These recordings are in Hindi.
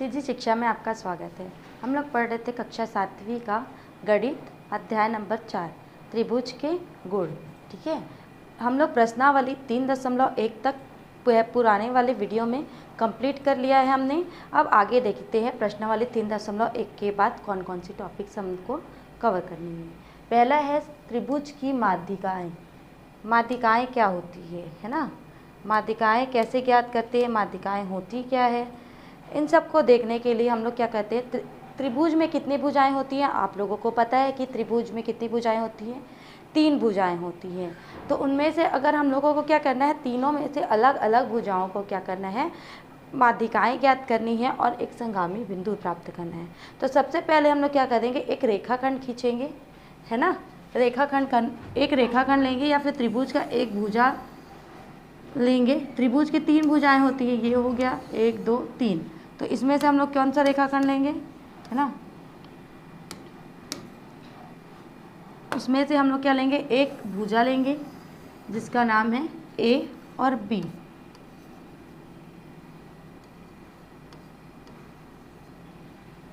सीधी शिक्षा में आपका स्वागत है। हम लोग पढ़ रहे थे कक्षा 7वीं का गणित अध्याय नंबर 4 त्रिभुज के गुण। ठीक है, हम लोग प्रश्नावली 3.1 तक पुराने वाले वीडियो में कंप्लीट कर लिया है हमने। अब आगे देखते हैं प्रश्नावली 3.1 के बाद कौन कौन सी टॉपिक्स हमको कवर करनी है। पहला है त्रिभुज की माध्यिकाएँ। माध्यिकाएँ क्या होती है ना, माध्यिकाएँ कैसे ज्ञात करते हैं, माध्यिकाएँ होती क्या है, इन सब को देखने के लिए हम लोग क्या कहते हैं, त्रिभुज में कितनी भुजाएं होती हैं। आप लोगों को पता है कि त्रिभुज में कितनी भुजाएं होती हैं, 3 भुजाएं होती हैं। तो उनमें से अगर हम लोगों को क्या करना है, तीनों में से अलग अलग भुजाओं को क्या करना है, माध्यिकाएं ज्ञात करनी है और एक संगामी बिंदु प्राप्त करना है। तो सबसे पहले हम लोग क्या करेंगे, एक रेखाखंड खींचेंगे, है ना। एक रेखाखंड लेंगे या फिर त्रिभुज का एक भुजा लेंगे। त्रिभुज की 3 भुजाएं होती है, ये हो गया 1 2 3। तो इसमें से हम लोग कौन सा रेखाखंड लेंगे, है ना, उसमें से हम लोग क्या लेंगे, एक भुजा लेंगे जिसका नाम है A और B।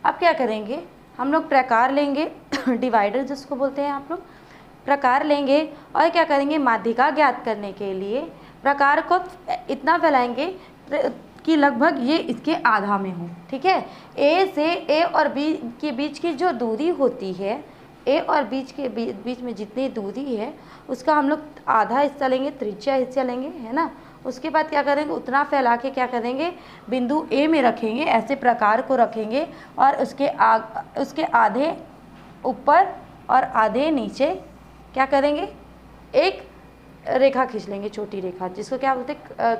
अब क्या करेंगे, हम लोग प्रकार लेंगे डिवाइडर जिसको बोलते हैं आप लोग, प्रकार लेंगे और क्या करेंगे, माध्यिका ज्ञात करने के लिए प्रकार को इतना फैलाएंगे कि लगभग ये इसके आधा में हो। ठीक है, ए से ए और बी के बीच की जो दूरी होती है, ए और बीच में जितनी दूरी है उसका हम लोग आधा हिस्सा लेंगे, त्रिज्या हिस्सा लेंगे, है ना। उसके बाद क्या करेंगे, उतना फैला के क्या करेंगे, बिंदु ए में रखेंगे, ऐसे प्रकार को रखेंगे और उसके आधे ऊपर और आधे नीचे क्या करेंगे, एक रेखा खींच लेंगे, छोटी रेखा जिसको क्या बोलते हैं,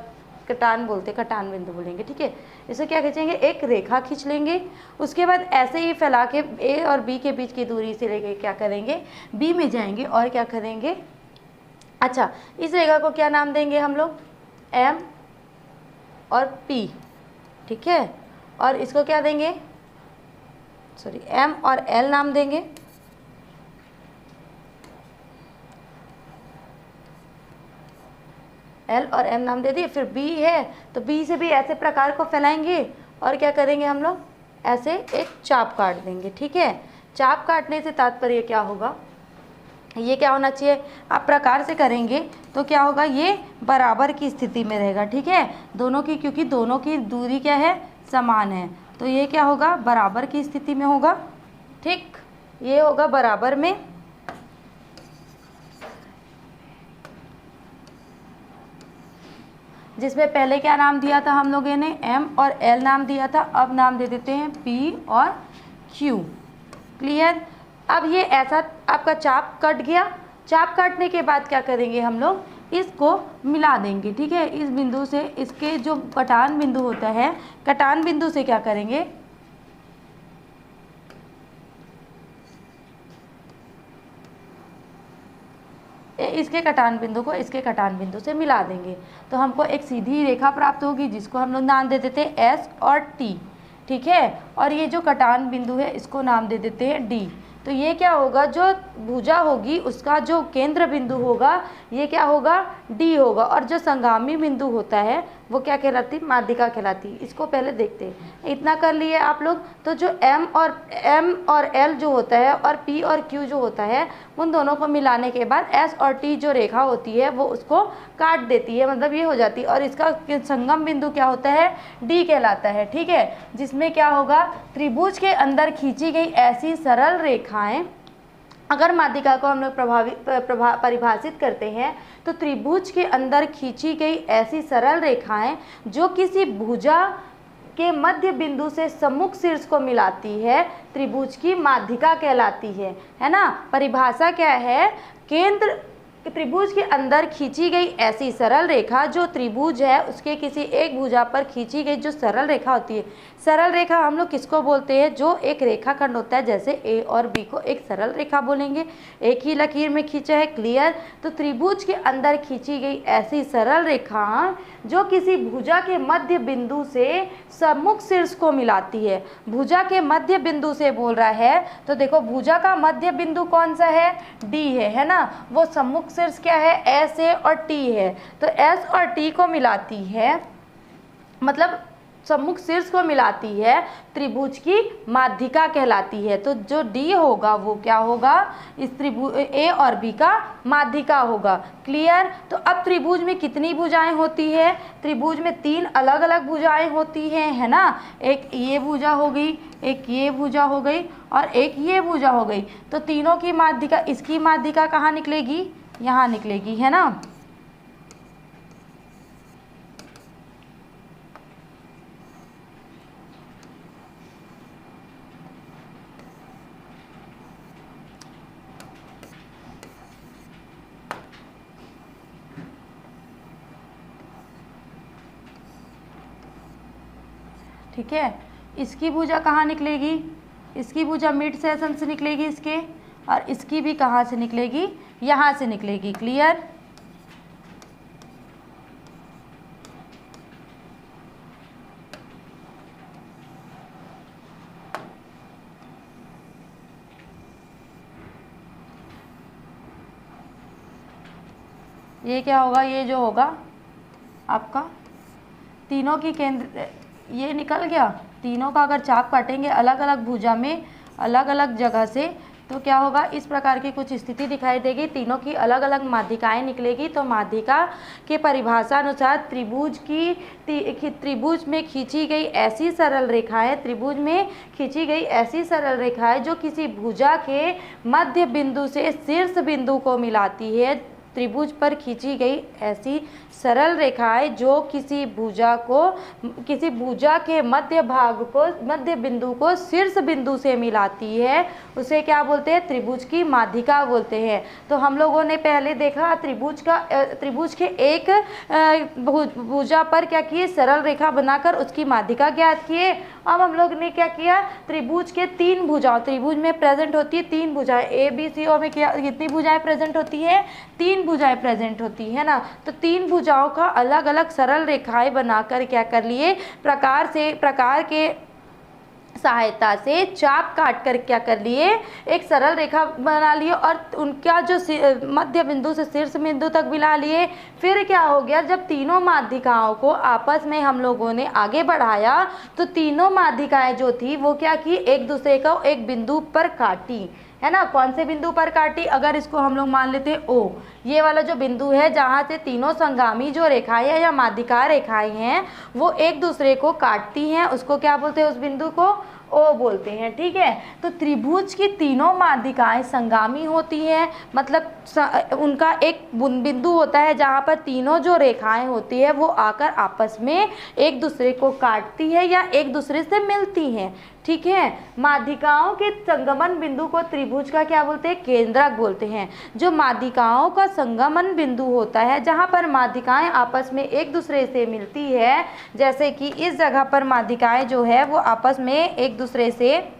कटान बोलते, कटान बिंदु बोलेंगे। ठीक है, इसे क्या खींचेंगे, एक रेखा खींच लेंगे। उसके बाद ऐसे ही फैला के ए और बी के बीच की दूरी से लेके क्या करेंगे, बी में जाएंगे और क्या करेंगे, अच्छा इस रेखा को क्या नाम देंगे हम लोग, एम और पी। ठीक है, और इसको क्या देंगे, सॉरी एम और एल नाम देंगे। एल और एम नाम दे दिए। फिर बी है तो बी से भी ऐसे प्रकार को फैलाएंगे और क्या करेंगे, हम लोग ऐसे एक चाप काट देंगे। ठीक है, चाप काटने से तात्पर्य क्या होगा, ये क्या होना चाहिए, आप प्रकार से करेंगे तो क्या होगा, ये बराबर की स्थिति में रहेगा। ठीक है, दोनों की, क्योंकि दोनों की दूरी क्या है, समान है, तो ये क्या होगा, बराबर की स्थिति में होगा। ठीक, ये होगा बराबर में। जिसमें पहले क्या नाम दिया था हम लोगों ने, एम और एल नाम दिया था, अब नाम दे देते हैं पी और क्यू। क्लियर। अब ये ऐसा आपका चाप कट गया। चाप काटने के बाद क्या करेंगे, हम लोग इसको मिला देंगे। ठीक है, इस बिंदु से इसके जो कटान बिंदु होता है, कटान बिंदु से क्या करेंगे, इसके कटान बिंदु को इसके कटान बिंदु से मिला देंगे तो हमको एक सीधी रेखा प्राप्त होगी जिसको हम लोग नाम दे देते हैं एस और टी। ठीक है, और ये जो कटान बिंदु है इसको नाम दे देते हैं डी। तो ये क्या होगा, जो भुजा होगी उसका जो केंद्र बिंदु होगा ये क्या होगा, डी होगा, और जो संगामी बिंदु होता है वो क्या कहलाती, माध्यिका कहलाती। इसको पहले देखते हैं। इतना कर लिए आप लोग, तो जो एम और एल जो होता है और पी और क्यू जो होता है, उन दोनों को मिलाने के बाद एस और टी जो रेखा होती है वो उसको काट देती है, मतलब ये हो जाती है, और इसका संगम बिंदु क्या होता है, डी कहलाता है। ठीक है, जिसमें क्या होगा, त्रिभुज के अंदर खींची गई ऐसी सरल रेखाएं, अगर माध्यिका को हम लोग परिभाषित करते हैं तो त्रिभुज के अंदर खींची गई ऐसी सरल रेखाएं जो किसी भुजा के मध्य बिंदु से सम्मुख शीर्ष को मिलाती है, त्रिभुज की माध्यिका कहलाती है ना। परिभाषा क्या है, केंद्र त्रिभुज के अंदर खींची गई ऐसी सरल रेखा, जो त्रिभुज है उसके किसी एक भुजा पर खींची गई जो सरल रेखा होती है। सरल रेखा हम लोग किसको बोलते हैं, जो एक रेखाखंड होता है, जैसे ए और बी को एक सरल रेखा बोलेंगे, एक ही लकीर में खींचा है। क्लियर। तो त्रिभुज के अंदर खींची गई ऐसी सरल रेखा जो किसी भुजा के मध्य बिंदु से सम्मुख शीर्ष को मिलाती है। भुजा के मध्य बिंदु से बोल रहा है तो देखो, भुजा का मध्य बिंदु कौन सा है, डी है ना। वो सम्मुख शीर्ष क्या है, एस है और टी है। तो एस और टी को मिलाती है, मतलब सम्मुख शीर्ष को मिलाती है त्रिभुज की माध्यिका कहलाती है। तो जो डी होगा वो क्या होगा, इस त्रिभुज ए और बी का माध्यिका होगा। क्लियर। तो अब त्रिभुज में कितनी भुजाएं होती है, त्रिभुज में 3 अलग अलग भुजाएं होती हैं, है ना। एक ये भुजा हो गई, एक ये भुजा हो गई और एक ये भुजा हो गई। तो तीनों की माध्यिका, इसकी माध्यिका कहाँ निकलेगी, यहाँ निकलेगी, है ना। ठीक है। इसकी भुजा कहाँ निकलेगी, इसकी भुजा मिड सेशन से निकलेगी इसके, और इसकी भी कहाँ से निकलेगी, यहाँ से निकलेगी। क्लियर। ये क्या होगा, ये जो होगा आपका तीनों की केंद्र, ये निकल गया। तीनों का अगर चाप काटेंगे अलग अलग भुजा में अलग अलग जगह से, तो क्या होगा, इस प्रकार की कुछ स्थिति दिखाई देगी। तीनों की अलग अलग माध्यिकाएं निकलेगी। तो माध्यिका के परिभाषा अनुसार त्रिभुज में खींची गई ऐसी सरल रेखाएं, त्रिभुज में खींची गई ऐसी सरल रेखाएं जो किसी भुजा के मध्य बिंदु से शीर्ष बिंदु को मिलाती है। त्रिभुज पर खींची गई ऐसी सरल रेखाएं जो किसी भुजा के मध्य भाग को, मध्य बिंदु को शीर्ष बिंदु से मिलाती है, उसे क्या बोलते हैं, त्रिभुज की माध्यिका बोलते हैं। तो हम लोगों ने पहले देखा त्रिभुज के एक भुजा पर क्या किए, सरल रेखा बनाकर उसकी माध्यिका ज्ञात किए। अब हम लोग ने क्या किया, त्रिभुज के 3 भुजाओं, त्रिभुज में प्रेजेंट होती है 3 भुजाएं, ए बी सी और में कितनी भुजाएं प्रेजेंट होती है, 3 भुजाएं प्रेजेंट होती है ना। तो 3 भुजाओं का अलग अलग सरल रेखाएं बनाकर क्या कर लिए, प्रकार के सहायता से चाप काट कर क्या कर लिए, एक सरल रेखा बना लिए और उनका जो मध्य बिंदु से शीर्ष बिंदु तक मिला लिए। फिर क्या हो गया, जब तीनों माध्यिकाओं को आपस में हम लोगों ने आगे बढ़ाया तो तीनों माध्यिकाएं जो थी वो क्या की, एक दूसरे को एक बिंदु पर काटी, है ना। कौन से बिंदु पर काटी, अगर इसको हम लोग मान लेते हैं ओ, ये वाला जो बिंदु है जहाँ से तीनों संगामी जो रेखाएं हैं या माध्यिका रेखाएं हैं वो एक दूसरे को काटती हैं, उसको क्या बोलते हैं, उस बिंदु को ओ बोलते हैं। ठीक है। तो त्रिभुज की तीनों माध्यिकाएं संगामी होती हैं, मतलब उनका एक बिंदु होता है जहाँ पर तीनों जो रेखाएं होती है वो आकर आपस में एक दूसरे को काटती है या एक दूसरे से मिलती हैं। ठीक है। माध्यिकाओं के संगमन बिंदु को त्रिभुज का क्या बोलते हैं, केंद्रक बोलते हैं। जो माध्यिकाओं का संगमन बिंदु होता है जहाँ पर माध्यिकाएं आपस में एक दूसरे से मिलती है, जैसे कि इस जगह पर माध्यिकाएं जो है वो आपस में एक दूसरे से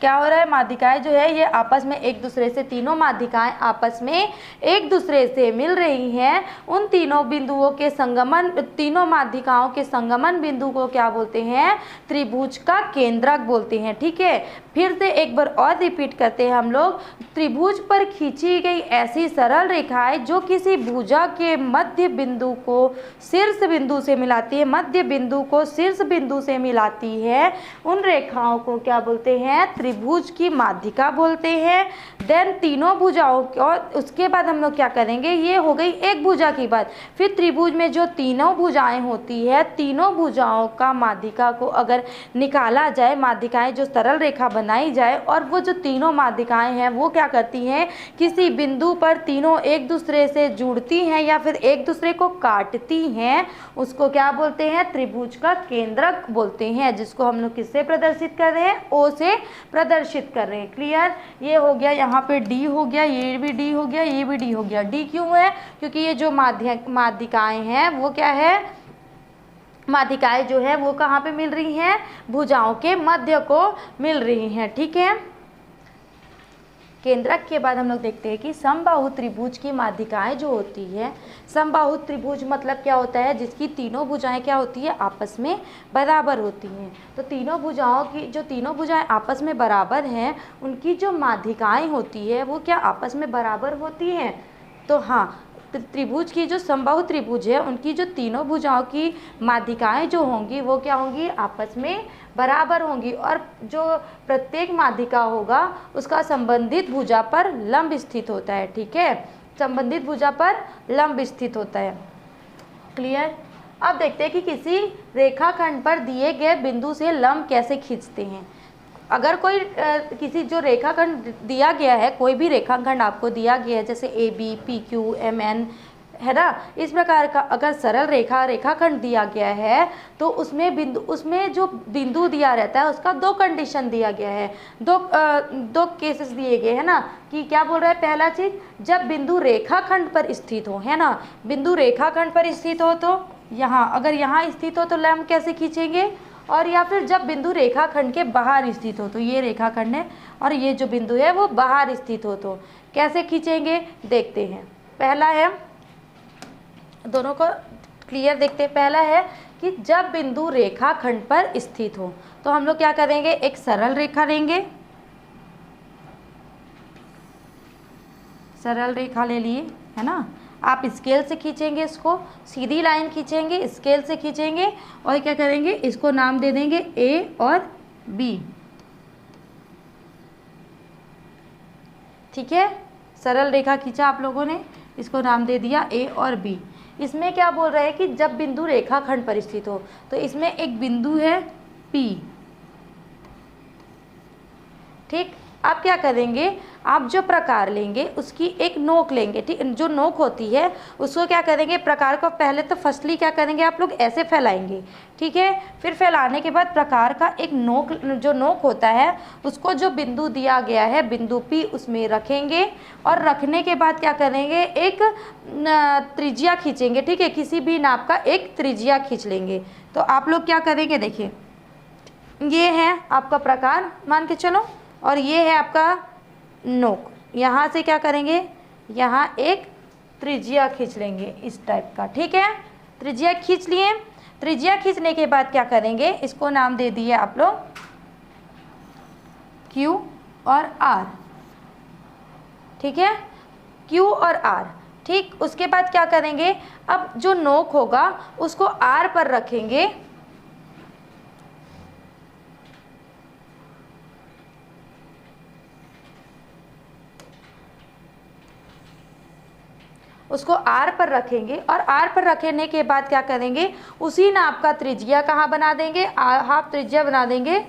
क्या हो रहा है, माध्यिकाएं जो है ये आपस में एक दूसरे से, तीनों माध्यिकाएं आपस में एक दूसरे से मिल रही हैं। उन तीनों बिंदुओं के संगमन, तीनों माध्यिकाओं के संगमन बिंदु को क्या बोलते हैं, त्रिभुज का केंद्रक बोलते हैं। ठीक है। फिर से एक बार और रिपीट करते हैं हम लोग, त्रिभुज पर खींची गई ऐसी सरल रेखाएं जो किसी भुजा के मध्य बिंदु को शीर्ष बिंदु से मिलाती है, मध्य बिंदु को शीर्ष बिंदु से मिलाती है, उन रेखाओं को क्या बोलते हैं, त्रिभुज की माध्यिका बोलते हैं। देन तीनों भुजाओं, और उसके बाद हम लोग क्या करेंगे, ये हो गई एक भुजा की बात। फिर त्रिभुज में जो तीनों भुजाएं होती है, तीनों भुजाओं का माध्यिका को अगर निकाला जाए, माध्यिकाएं जो सरल रेखा बनाई जाए, और वो जो तीनों माध्यिकाएं हैं वो क्या करती हैं, किसी बिंदु पर तीनों एक दूसरे से जुड़ती हैं या फिर एक दूसरे को काटती हैं, उसको क्या बोलते हैं, त्रिभुज का केंद्रक बोलते हैं, जिसको हम लोग किससे प्रदर्शित कर रहे हैं, ओ से प्रदर्शित कर रहे हैं। क्लियर। ये हो गया, यहाँ पे डी हो गया, ये भी डी हो गया, ये भी डी हो गया। डी क्यों है, क्योंकि ये जो माध्यिकाएं हैं वो क्या है, माध्यिकाएं जो है वो कहाँ पे मिल रही हैं, भुजाओं के मध्य को मिल रही हैं। ठीक है। केंद्रक के बाद हम लोग देखते हैं कि समबाहु त्रिभुज की माध्यिकाएं जो होती है, समबाहु त्रिभुज मतलब क्या होता है, जिसकी तीनों भुजाएं क्या होती है, आपस में बराबर होती हैं। तो तीनों भुजाओं की, जो तीनों भुजाएं आपस में बराबर हैं, उनकी जो माध्यिकाएं होती है वो क्या आपस में बराबर होती हैं। तो हाँ, त्रिभुज की जो समबाहु त्रिभुज है उनकी जो तीनों भुजाओं की माध्यिकाएं जो होंगी वो क्या होंगी, आपस में बराबर होंगी, और जो प्रत्येक माध्यिका होगा उसका संबंधित भुजा पर लंब स्थित होता है। ठीक है, संबंधित भुजा पर लंब स्थित होता है। क्लियर। अब देखते हैं कि किसी रेखाखंड पर दिए गए बिंदु से लंब कैसे खींचते हैं। अगर कोई किसी जो रेखाखंड दिया गया है, कोई भी रेखाखंड आपको दिया गया है जैसे A B P Q M N, है ना, इस प्रकार का अगर सरल रेखाखंड दिया गया है तो उसमें जो बिंदु दिया रहता है उसका दो कंडीशन दिया गया है, दो केसेस दिए गए हैं ना, कि क्या बोल रहा है, पहला चीज जब बिंदु रेखाखंड पर स्थित हो, है ना, बिंदु रेखाखंड पर स्थित हो तो यहाँ, अगर यहाँ स्थित हो तो लंब कैसे खींचेंगे, और या फिर जब बिंदु रेखाखंड के बाहर स्थित हो, तो ये रेखाखंड है और ये जो बिंदु है वो बाहर स्थित हो तो कैसे खींचेंगे, देखते हैं। पहला है, दोनों को क्लियर देखते हैं। पहला है कि जब बिंदु रेखाखंड पर स्थित हो तो हम लोग क्या करेंगे, एक सरल रेखा लेंगे, सरल रेखा ले लिए, है ना, आप स्केल से खींचेंगे, इसको सीधी लाइन खींचेंगे, स्केल से खींचेंगे और क्या करेंगे, इसको नाम दे देंगे ए और बी। ठीक है, सरल रेखा खींचा आप लोगों ने, इसको नाम दे दिया ए और बी। इसमें क्या बोल रहे हैं कि जब बिंदु रेखाखंड पर स्थित हो, तो इसमें एक बिंदु है P। ठीक, आप क्या करेंगे, आप जो प्रकार लेंगे उसकी एक नोक लेंगे, ठीक, जो नोक होती है उसको क्या करेंगे, प्रकार को पहले तो फर्स्टली क्या करेंगे, आप लोग ऐसे फैलाएंगे, ठीक है, फिर फैलाने के बाद प्रकार का एक नोक, जो नोक होता है उसको जो बिंदु दिया गया है बिंदु P उसमें रखेंगे, और रखने के बाद क्या करेंगे, एक त्रिज्या खींचेंगे, ठीक है, किसी भी नाप का एक त्रिज्या खींच लेंगे। तो आप लोग क्या करेंगे, देखिए ये है आपका प्रकार मान के चलो, और ये है आपका नोक, यहाँ से क्या करेंगे, यहाँ एक त्रिज्या खींच लेंगे इस टाइप का। ठीक है, त्रिज्या खींच लिए, त्रिज्या खींचने के बाद क्या करेंगे, इसको नाम दे दिए आप लोग Q और R। ठीक है, Q और R। ठीक, उसके बाद क्या करेंगे, अब जो नोक होगा उसको R पर रखेंगे, उसको R पर रखेंगे, और R पर रखने के बाद क्या करेंगे, उसी नाप का त्रिज्या कहाँ बना देंगे, हाफ त्रिज्या बना देंगे,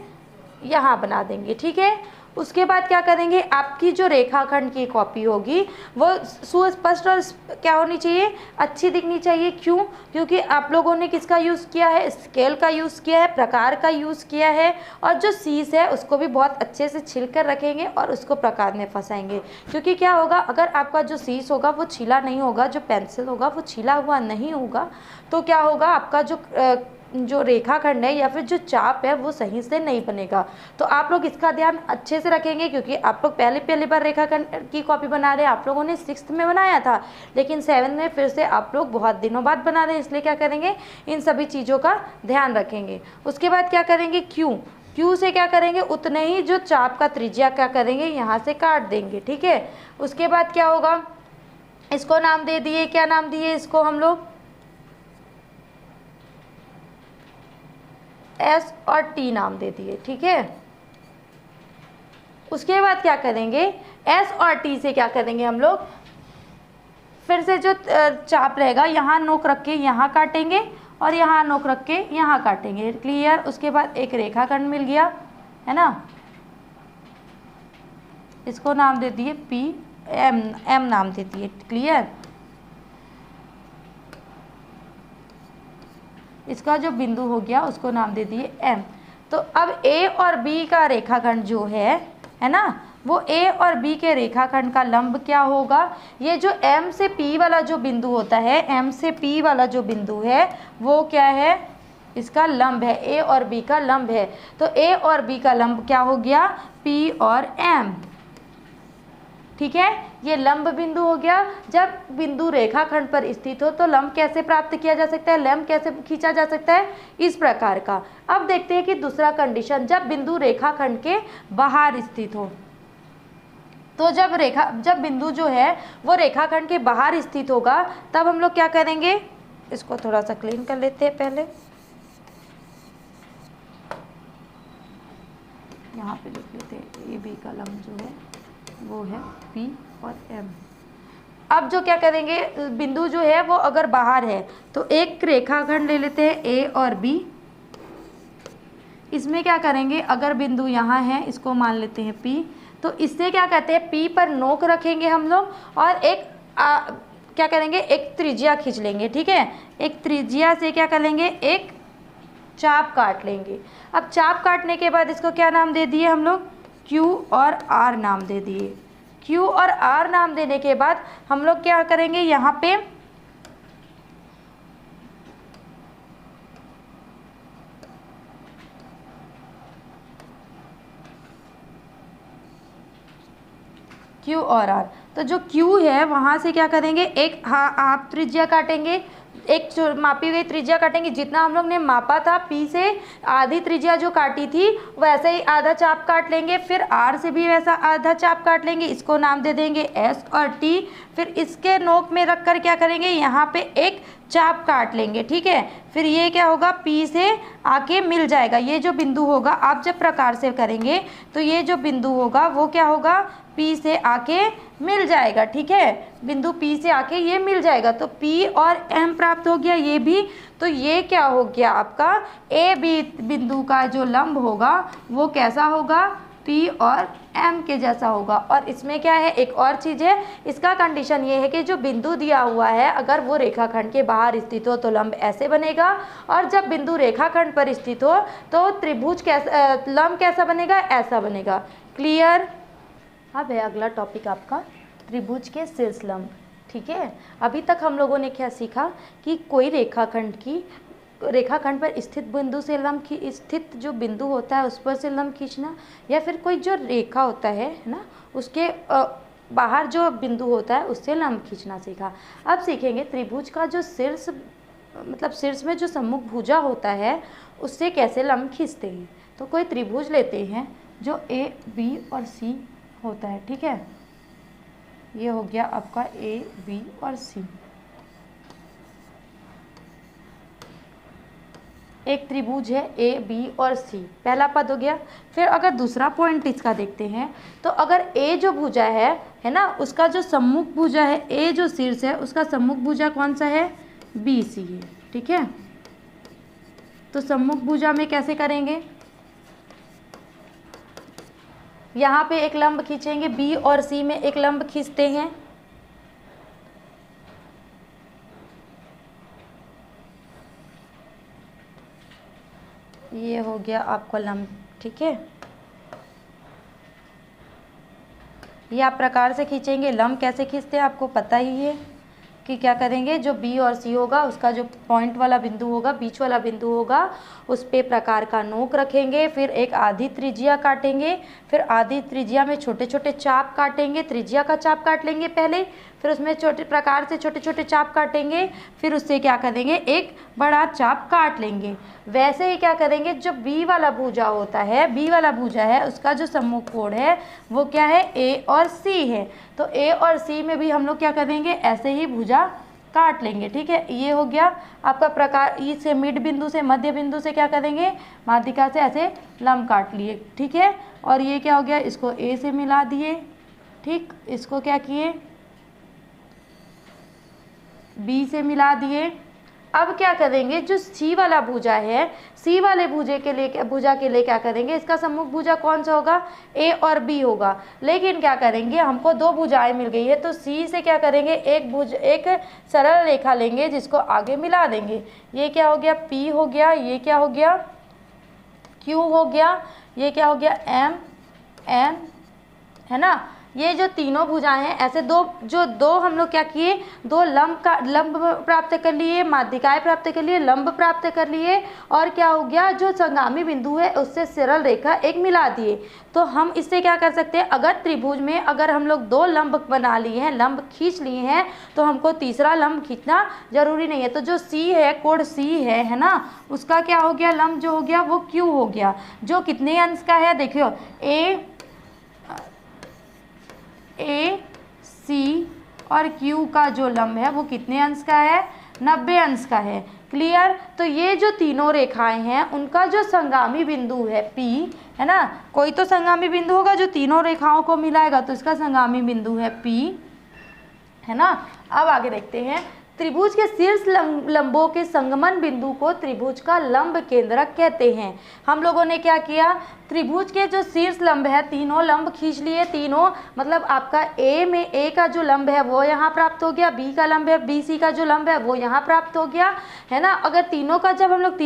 यहाँ बना देंगे। ठीक है, उसके बाद क्या करेंगे, आपकी जो रेखाखंड की कॉपी होगी वो सुस्पष्ट और क्या होनी चाहिए, अच्छी दिखनी चाहिए। क्यों, क्योंकि आप लोगों ने किसका यूज़ किया है, स्केल का यूज़ किया है, प्रकार का यूज़ किया है, और जो शीश है उसको भी बहुत अच्छे से छिल कर रखेंगे और उसको प्रकार में फंसाएंगे। क्योंकि क्या होगा, अगर आपका जो शीश होगा वो छिला नहीं होगा, जो पेंसिल होगा वो छिला हुआ नहीं होगा, तो क्या होगा, आपका जो रेखाखंड है या फिर जो चाप है वो सही से नहीं बनेगा। तो आप लोग इसका ध्यान अच्छे से रखेंगे, क्योंकि आप लोग पहली बार रेखाखंड की कॉपी बना रहे हैं, आप लोगों ने 6th में बनाया था, लेकिन 7th में फिर से आप लोग बहुत दिनों बाद बना रहे हैं, इसलिए क्या करेंगे, इन सभी चीज़ों का ध्यान रखेंगे। उसके बाद क्या करेंगे, क्यू से क्या करेंगे, उतने ही जो चाप का त्रिज्या क्या करेंगे, यहाँ से काट देंगे। ठीक है, उसके बाद क्या होगा, इसको नाम दे दिए, क्या नाम दिए इसको हम लोग, S और T नाम दे दिए। ठीक है, उसके बाद क्या करेंगे, S और T से क्या करेंगे हम लोग, फिर से जो चाप रहेगा यहाँ नोक रख के यहाँ काटेंगे, और यहाँ नोक रख के यहाँ काटेंगे। क्लियर, उसके बाद एक रेखाखंड मिल गया, है ना, इसको नाम दे दिए P, M नाम दे दिए। क्लियर, इसका जो बिंदु हो गया उसको नाम दे दिए M। तो अब A और B का रेखाखंड जो है ना, वो A और B के रेखाखंड का लंब क्या होगा, ये जो M से P वाला जो बिंदु होता है, M से P वाला जो बिंदु है वो क्या है, इसका लंब है, A और B का लंब है। तो A और B का लंब क्या हो गया, P और M। ठीक है, ये लंब बिंदु हो गया। जब बिंदु रेखाखंड पर स्थित हो तो लंब कैसे प्राप्त किया जा सकता है, लंब कैसे खींचा जा सकता है, इस प्रकार का। अब देखते हैं कि दूसरा कंडीशन, जब बिंदु रेखाखंड के बाहर स्थित हो। तो जब बिंदु जो है वो रेखाखंड के बाहर स्थित होगा तब हम लोग क्या करेंगे, इसको थोड़ा सा क्लीन कर लेते हैं पहले, यहाँ पे लिख लेते हैं ए बी का लंब जो है वो है P और M। अब जो क्या करेंगे, बिंदु जो है वो अगर बाहर है तो एक रेखाखंड ले लेते हैं A और B। इसमें क्या करेंगे, अगर बिंदु यहाँ है इसको मान लेते हैं P, तो इससे क्या कहते हैं P पर नोक रखेंगे हम लोग और क्या करेंगे, एक त्रिज्या खींच लेंगे। ठीक है, एक त्रिज्या से क्या करेंगे, एक चाप काट लेंगे। अब चाप काटने के बाद इसको क्या नाम दे दिए हम लोग, Q और R नाम दे दिए। Q और R नाम देने के बाद हम लोग क्या करेंगे, यहाँ पे Q और R, तो जो Q है वहाँ से क्या करेंगे, एक आप त्रिज्या काटेंगे, एक मापी हुई त्रिज्या काटेंगे। जितना हम लोग ने मापा था P से आधी त्रिज्या जो काटी थी वैसे ही आधा चाप काट लेंगे। फिर R से भी वैसा आधा चाप काट लेंगे, इसको नाम दे देंगे S और T। फिर इसके नोक में रख कर क्या करेंगे, यहाँ पे एक चाप काट लेंगे। ठीक है, फिर ये क्या होगा, P से आके मिल जाएगा। ये जो बिंदु होगा, आप जब प्रकार से करेंगे तो ये जो बिंदु होगा वो क्या होगा, P से आके मिल जाएगा। ठीक है, बिंदु P से आके ये मिल जाएगा, तो P और M प्राप्त हो गया, ये भी। तो ये क्या हो गया आपका, A B बिंदु का जो लंब होगा वो कैसा होगा, P और M के जैसा होगा। और इसमें क्या है, एक और चीज़ है, इसका कंडीशन ये है कि जो बिंदु दिया हुआ है अगर वो रेखाखंड के बाहर स्थित हो तो लंब ऐसे बनेगा, और जब बिंदु रेखाखंड पर स्थित हो तो त्रिभुज कैसा, लंब कैसा बनेगा, ऐसा बनेगा। क्लियर। अब है अगला टॉपिक आपका त्रिभुज के शीर्ष लंब। ठीक है, अभी तक हम लोगों ने क्या सीखा कि कोई रेखाखंड पर स्थित बिंदु से लंब स्थित जो बिंदु होता है उस पर से लंब खींचना, या फिर कोई जो रेखा होता है ना उसके बाहर जो बिंदु होता है उससे लंब खींचना सीखा। अब सीखेंगे त्रिभुज का जो शीर्ष, मतलब शीर्ष में जो सम्मुख भुजा होता है उससे कैसे लंब खींचते हैं। तो कोई त्रिभुज लेते हैं जो A B और C होता है। ठीक है, ये हो गया आपका A B और C, एक त्रिभुज है A B और C, पहला पद हो गया। फिर अगर दूसरा पॉइंट इसका देखते हैं तो अगर A जो भुजा है ना, उसका जो सम्मुख भुजा है, A जो शीर्ष है उसका सम्मुख भुजा कौन सा है, BC है। ठीक है, तो सम्मुख भुजा में कैसे करेंगे, यहाँ पे एक लंब खींचेंगे, B और C में एक लंब खींचते हैं। ये हो गया आपका लंब। ठीक है, ये आप प्रकार से खींचेंगे। लंब कैसे खींचते हैं आपको पता ही है कि क्या करेंगे, जो B और C होगा उसका जो पॉइंट वाला बिंदु होगा, बीच वाला बिंदु होगा, उस पे प्रकार का नोक रखेंगे, फिर एक आधी त्रिज्या काटेंगे, फिर आधी त्रिज्या में छोटे छोटे चाप काटेंगे, त्रिज्या का चाप काट लेंगे पहले, फिर उसमें छोटे प्रकार से छोटे छोटे चाप काटेंगे, फिर उससे क्या करेंगे, एक बड़ा चाप काट लेंगे। वैसे ही क्या करेंगे, जो B वाला भुजा होता है, B वाला भुजा है उसका जो सम्मुख कोण है वो क्या है, A और C है। तो A और C में भी हम लोग क्या करेंगे, ऐसे ही भुजा काट लेंगे। ठीक है, ये हो गया आपका प्रकार। इससे मिड बिंदु से, मध्य बिंदु से क्या करेंगे, माध्यिका से ऐसे लंब काट लिए। ठीक है, और ये क्या हो गया, इसको A से मिला दिए। ठीक, इसको क्या किए, B से मिला दिए। अब क्या करेंगे, जो C वाला भुजा है, C वाले भुजा के लिए क्या करेंगे, इसका सम्मुख भुजा कौन सा होगा, A और B होगा। लेकिन क्या करेंगे, हमको दो भुजाएं मिल गई है, तो C से क्या करेंगे, एक सरल रेखा लेंगे जिसको आगे मिला देंगे। ये क्या हो गया, P हो गया, ये क्या हो गया, Q हो गया, ये क्या हो गया, M N, है ना। ये जो तीनों भुजाएं हैं, ऐसे दो हम लोग क्या किए, दो लंब प्राप्त कर लिए, माध्यिकाएं प्राप्त कर लिए, लंब प्राप्त कर लिए, और क्या हो गया, जो संगामी बिंदु है उससे सरल रेखा एक मिला दिए। तो हम इससे क्या कर सकते हैं, अगर त्रिभुज में अगर हम लोग दो लंब बना लिए हैं, लंब खींच लिए हैं, तो हमको तीसरा लंब खींचना जरूरी नहीं है। तो जो C है, कोण C है ना, उसका क्या हो गया, लंब जो हो गया वो Q हो गया, जो कितने अंश का है, देखियो ए सी और क्यू का जो लंब है वो कितने अंश का है, 90 अंश का है। क्लियर। तो ये जो तीनों रेखाएं हैं उनका जो संगामी बिंदु है P, है ना, कोई तो संगामी बिंदु होगा जो तीनों रेखाओं को मिलाएगा, तो इसका संगामी बिंदु है P, है ना। अब आगे देखते हैं, त्रिभुज के शीर्ष लंबों के संगमन बिंदु को त्रिभुज का लंब केंद्रक कहते हैं। हम लोगों ने क्या किया, त्रिभुज के जो शीर्ष लंब है तीनों लंब खींच लिए, तीनों मतलब आपका ए में ए का जो लंब है वो यहाँ प्राप्त हो गया, बी का लंब है, बी सी का जो लंब है वो यहाँ प्राप्त हो गया, है ना। अगर तीनों का जब हम लोग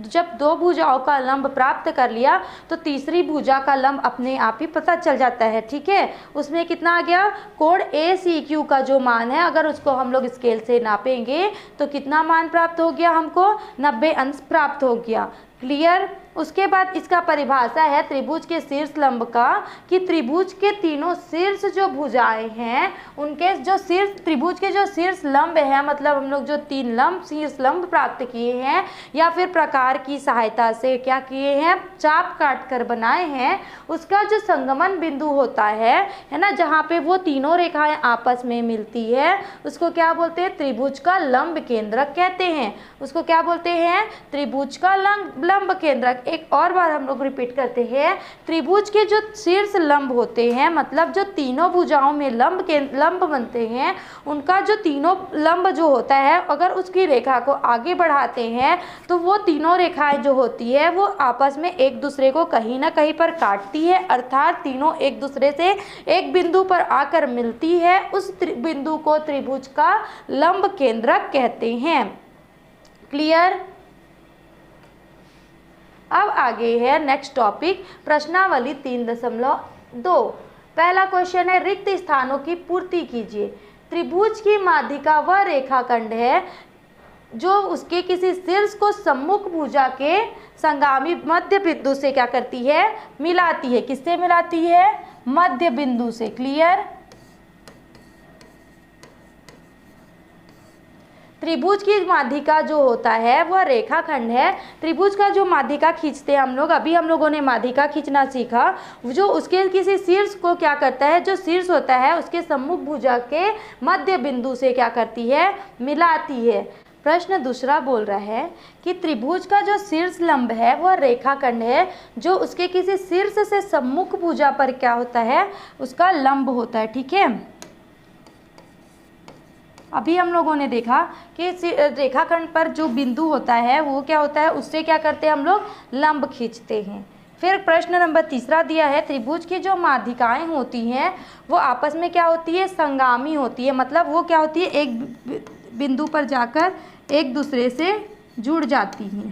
जब दो भुजाओं का लंब प्राप्त कर लिया तो तीसरी भुजा का लंब अपने आप ही पता चल जाता है, ठीक है। उसमें कितना आ गया, कोण ए सी क्यू का जो मान है अगर उसको हम लोग स्केल से नापेंगे तो कितना मान प्राप्त हो गया हमको, 90 अंश प्राप्त हो गया। क्लियर। उसके बाद इसका परिभाषा है त्रिभुज के शीर्ष लंब का, कि त्रिभुज के तीनों शीर्ष जो भुजाएं हैं उनके जो शीर्ष त्रिभुज के जो शीर्ष लंब है, मतलब हम लोग जो तीन लंब शीर्ष लंब प्राप्त किए हैं या फिर प्रकार की सहायता से क्या किए हैं, चाप काट कर बनाए हैं, उसका जो संगमन बिंदु होता है ना, जहाँ पे वो तीनों रेखाएं आपस में मिलती है उसको क्या बोलते हैं, त्रिभुज का लंब केंद्रक कहते हैं। उसको क्या बोलते हैं, त्रिभुज का लंब केंद्रक। एक और बार हम लोग रिपीट करते हैं, त्रिभुज के जो शीर्ष लंब होते हैं, मतलब जो तीनों भुजाओं में लंब बनते हैं, उनका जो तीनों लंब जो होता है अगर उसकी रेखा को आगे बढ़ाते हैं तो वो तीनों रेखाएं जो होती है वो आपस में एक दूसरे को कहीं ना कहीं पर काटती है, अर्थात तीनों एक दूसरे से एक बिंदु पर आकर मिलती है। उस बिंदु को त्रिभुज का लंब केंद्रक कहते हैं। क्लियर। अब आगे है नेक्स्ट टॉपिक, प्रश्नावली 3.2। पहला क्वेश्चन है, रिक्त स्थानों की पूर्ति कीजिए। त्रिभुज की माध्यिका वह रेखाखंड है जो उसके किसी शीर्ष को सम्मुख भुजा के संगामी मध्य बिंदु से क्या करती है, मिलाती है। किससे मिलाती है, मध्य बिंदु से। क्लियर। त्रिभुज की माध्यिका जो होता है वह रेखाखंड है। त्रिभुज का जो माध्यिका खींचते हैं हम लोग, अभी हम लोगों ने माध्यिका खींचना सीखा, जो उसके किसी शीर्ष को क्या करता है, जो शीर्ष होता है उसके सम्मुख भुजा के मध्य बिंदु से क्या करती है, मिलाती है। प्रश्न दूसरा बोल रहा है कि त्रिभुज का जो शीर्ष लंब है वह रेखाखंड है जो उसके किसी शीर्ष से सम्मुख भुजा पर क्या होता है, उसका लंब होता है। ठीक है। अभी हम लोगों ने देखा कि रेखाखंड पर जो बिंदु होता है वो क्या होता है, उससे क्या करते हैं हम लोग, लंब खींचते हैं। फिर प्रश्न नंबर तीसरा दिया है, त्रिभुज की जो माध्यिकाएं होती हैं वो आपस में क्या होती है, संगामी होती है, मतलब वो क्या होती है, एक बिंदु पर जाकर एक दूसरे से जुड़ जाती हैं।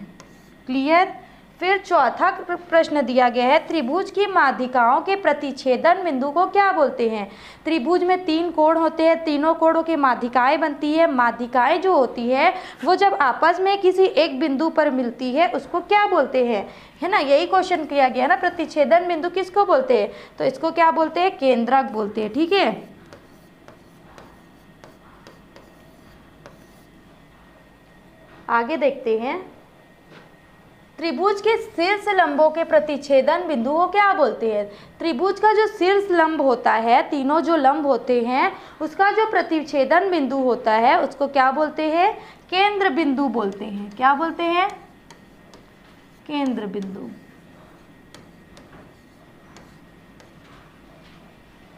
क्लियर। फिर चौथा प्रश्न दिया गया है, त्रिभुज की माध्यिकाओं के प्रतिच्छेदन बिंदु को क्या बोलते हैं। त्रिभुज में 3 कोण होते हैं, तीनों कोणों की माध्यिकाएं बनती है। माध्यिकाएं जो होती है वो जब आपस में किसी एक बिंदु पर मिलती है उसको क्या बोलते हैं, है ना, यही क्वेश्चन किया गया ना, प्रतिच्छेदन बिंदु किसको बोलते हैं, तो इसको क्या बोलते हैं, केंद्रक बोलते हैं। ठीक है। आगे देखते हैं, त्रिभुज के शीर्ष लंबों के प्रतिच्छेदन बिंदु को क्या बोलते हैं। त्रिभुज का जो शीर्ष लंब होता है, तीनों जो लंब होते हैं उसका जो प्रतिच्छेदन बिंदु होता है उसको क्या बोलते हैं, केंद्र बिंदु बोलते हैं। क्या बोलते हैं, केंद्र बिंदु।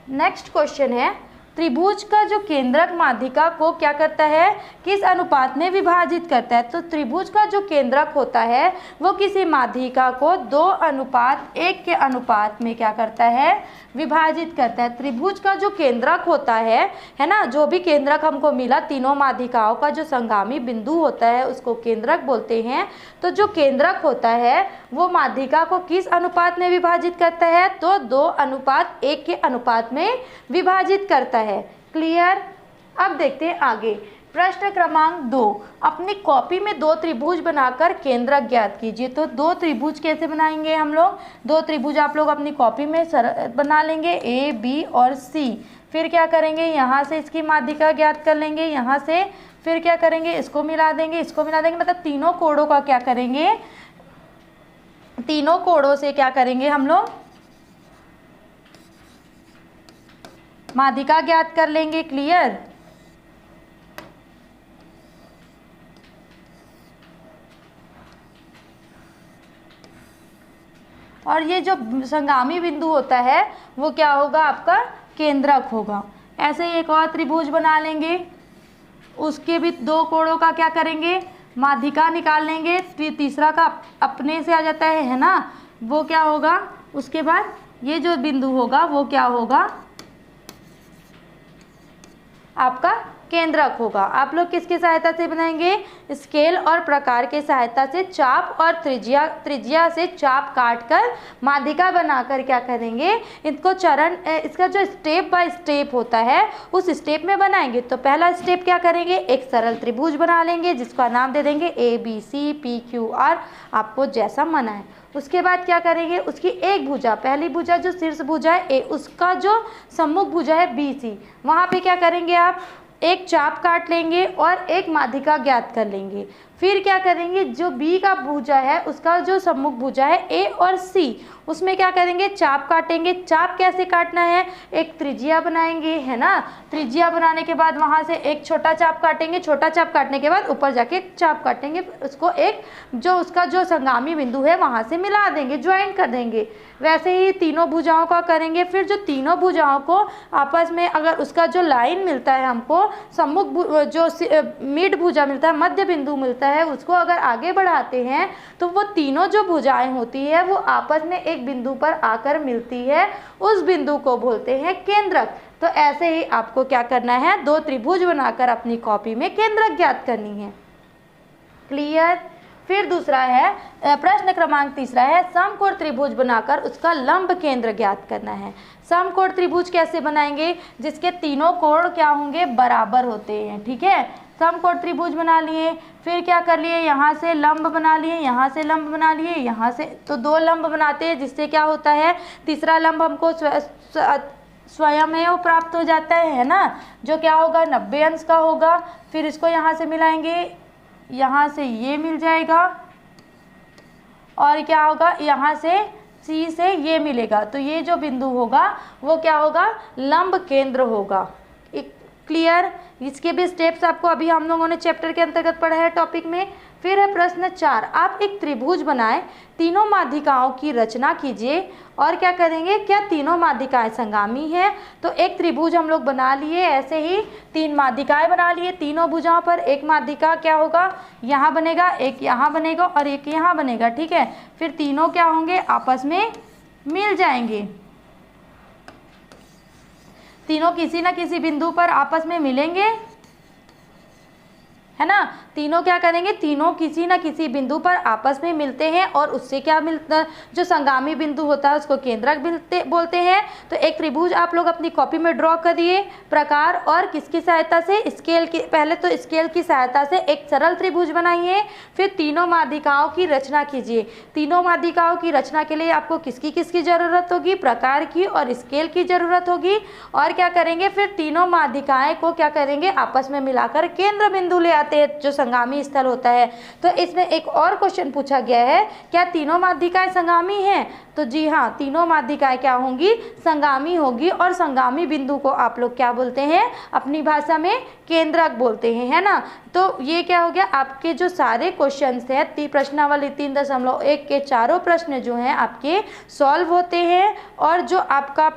नेक्स्ट क्वेश्चन है, त्रिभुज का जो केंद्रक माध्यिका को क्या करता है, किस अनुपात में विभाजित करता है। तो त्रिभुज का जो केंद्रक होता है वो किसी माध्यिका को 2:1 के अनुपात में क्या करता है, विभाजित करता है। त्रिभुज का जो केंद्रक होता है ना, जो भी केंद्रक हमको मिला, तीनों माध्यिकाओं का जो संगामी बिंदु होता है उसको केंद्रक बोलते हैं। तो जो केंद्रक होता है वो माध्यिका को किस अनुपात में विभाजित करता है, तो 2:1 के अनुपात में विभाजित करता है। क्लियर। अब देखते हैं आगे, प्रश्न क्रमांक 2, अपनी कॉपी में 2 त्रिभुज बनाकर केंद्रक ज्ञात कीजिए। तो 2 त्रिभुज कैसे बनाएंगे हम लोग, 2 त्रिभुज आप लोग अपनी कॉपी में बना लेंगे, ए बी और सी। फिर क्या करेंगे, यहाँ से इसकी माध्यिका ज्ञात कर लेंगे, यहाँ से फिर क्या करेंगे, इसको मिला देंगे, इसको मिला देंगे, मतलब तीनों कोणों का क्या करेंगे, तीनों कोणों से क्या करेंगे हम लोग, माध्यिका ज्ञात कर लेंगे। क्लियर। और ये जो संगामी बिंदु होता है वो क्या होगा, आपका केंद्रक होगा। ऐसे ही एक और त्रिभुज बना लेंगे, उसके भी दो कोणों का क्या करेंगे, माध्यिका निकाल लेंगे। तीसरा का अपने से आ जाता है ना, वो क्या होगा, उसके बाद ये जो बिंदु होगा वो क्या होगा, आपका केंद्रक होगा। आप लोग किसकी सहायता से बनाएंगे, स्केल और प्रकार के सहायता से चाप और त्रिज्या से चाप काटकर माध्यिका बनाकर क्या करेंगे, इनको चरण, इसका जो स्टेप बाय स्टेप होता है उस स्टेप में बनाएंगे। तो पहला स्टेप क्या करेंगे, एक सरल त्रिभुज बना लेंगे जिसका नाम दे देंगे ABCPQR, आपको जैसा मन आए। उसके बाद क्या करेंगे, उसकी एक भुजा, पहली भुजा जो शीर्ष भुजा है A, उसका जो सम्मुख भुजा है BC, वहाँ पे क्या करेंगे, आप एक चाप काट लेंगे और एक माध्यिका ज्ञात कर लेंगे। फिर क्या करेंगे, जो B का भुजा है उसका जो सम्मुख भुजा है A और C, उसमें क्या करेंगे, चाप काटेंगे। चाप कैसे काटना है, एक त्रिज्या बनाएंगे, है ना। त्रिज्या बनाने के बाद वहाँ से एक छोटा चाप काटेंगे, छोटा चाप काटने के बाद ऊपर जाके चाप काटेंगे, उसको एक जो उसका जो संगामी बिंदु है वहाँ से मिला देंगे, ज्वाइन कर देंगे। वैसे ही तीनों भुजाओं का करेंगे। फिर जो तीनों भुजाओं को आपस में अगर उसका जो लाइन मिलता है हमको, सम्मुख जो मिड भुजा मिलता है, मध्य बिंदु मिलता है, उसको अगर आगे बढ़ाते हैं तो वो तीनों जो भुजाएं होती है वो आपस में एक बिंदु पर आकर मिलती है, उस बिंदु को बोलते हैं केंद्रक। तो ऐसे ही आपको क्या करना है, दो त्रिभुज बनाकर अपनी कॉपी में केंद्रक ज्ञात करनी है। क्लियर। फिर दूसरा है, प्रश्न क्रमांक तीसरा है, समकोण त्रिभुज बनाकर उसका लंब केंद्र ज्ञात करना है। समकोण त्रिभुज कैसे बनाएंगे, जिसके तीनों कोण क्या होंगे, बराबर होते हैं। ठीक है, समकोण त्रिभुज बना लिए। फिर क्या कर लिए, यहाँ से लंब बना लिए, यहाँ से लंब बना लिए, यहाँ से, तो दो लंब बनाते हैं, जिससे क्या होता है, तीसरा लंब हमको स्वयं में वो प्राप्त हो जाता है ना, जो क्या होगा, 90 अंश का होगा। फिर इसको यहाँ से मिलाएंगे, यहाँ से ये मिल जाएगा, और क्या होगा, यहाँ से C से ये मिलेगा। तो ये जो बिंदु होगा वो क्या होगा, लंब केंद्र होगा। क्लियर। इसके भी स्टेप्स आपको अभी हम लोगों ने चैप्टर के अंतर्गत पढ़ा है टॉपिक में। फिर है प्रश्न 4, आप एक त्रिभुज बनाएं, तीनों माध्यिकाओं की रचना कीजिए और क्या करेंगे, क्या तीनों माध्यिकाएं संगामी हैं। तो एक त्रिभुज हम लोग बना लिए, ऐसे ही 3 माध्यिकाएं बना लिए, तीनों भुजाओं पर एक माध्यिका क्या होगा, यहाँ बनेगा, एक यहाँ बनेगा और एक यहाँ बनेगा। ठीक है, फिर तीनों क्या होंगे, आपस में मिल जाएंगे, तीनों किसी न किसी बिंदु पर आपस में मिलेंगे, है ना। तीनों क्या करेंगे, तीनों किसी न किसी बिंदु पर आपस में मिलते हैं और उससे क्या मिलता है, जो संगामी बिंदु होता है उसको केंद्रक बोलते हैं। तो एक त्रिभुज आप लोग अपनी कॉपी में ड्रॉ करिए, प्रकार और किसकी सहायता से, स्केल की, पहले तो स्केल की सहायता से एक सरल त्रिभुज बनाइए। फिर तीनों माध्यिकाओं की रचना कीजिए। तीनों माध्यिकाओं की रचना के लिए आपको किसकी किसकी ज़रूरत होगी, प्रकार की और स्केल की ज़रूरत होगी। और क्या करेंगे, फिर तीनों माध्यिकाएँ को क्या करेंगे, आपस में मिलाकर केंद्र बिंदु ले आते हैं, जो संगामी स्थल होता है। तो इसमें एक और क्वेश्चन पूछा गया है, क्या तीनों माध्यिकाएं संगामी हैं। तो जी हाँ, तीनों माध्यिकाएं क्या होंगी, संगामी होगी। और संगामी बिंदु को आप लोग क्या बोलते हैं, अपनी भाषा में केंद्रक बोलते हैं, है ना। तो ये क्या हो गया, आपके जो सारे क्वेश्चंस हैं, प्रश्नावली 3.1 के चारों प्रश्न जो हैं आपके सॉल्व होते हैं। और जो आपका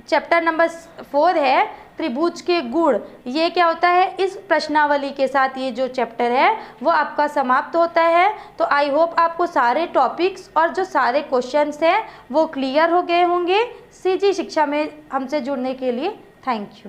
चैप्टर नंबर 4 है, त्रिभुज के गुण, ये क्या होता है, इस प्रश्नावली के साथ ये जो चैप्टर है वो आपका समाप्त होता है। तो आई होप आपको सारे टॉपिक्स और जो सारे क्वेश्चंस हैं वो क्लियर हो गए होंगे। सीजी शिक्षा में हमसे जुड़ने के लिए थैंक यू।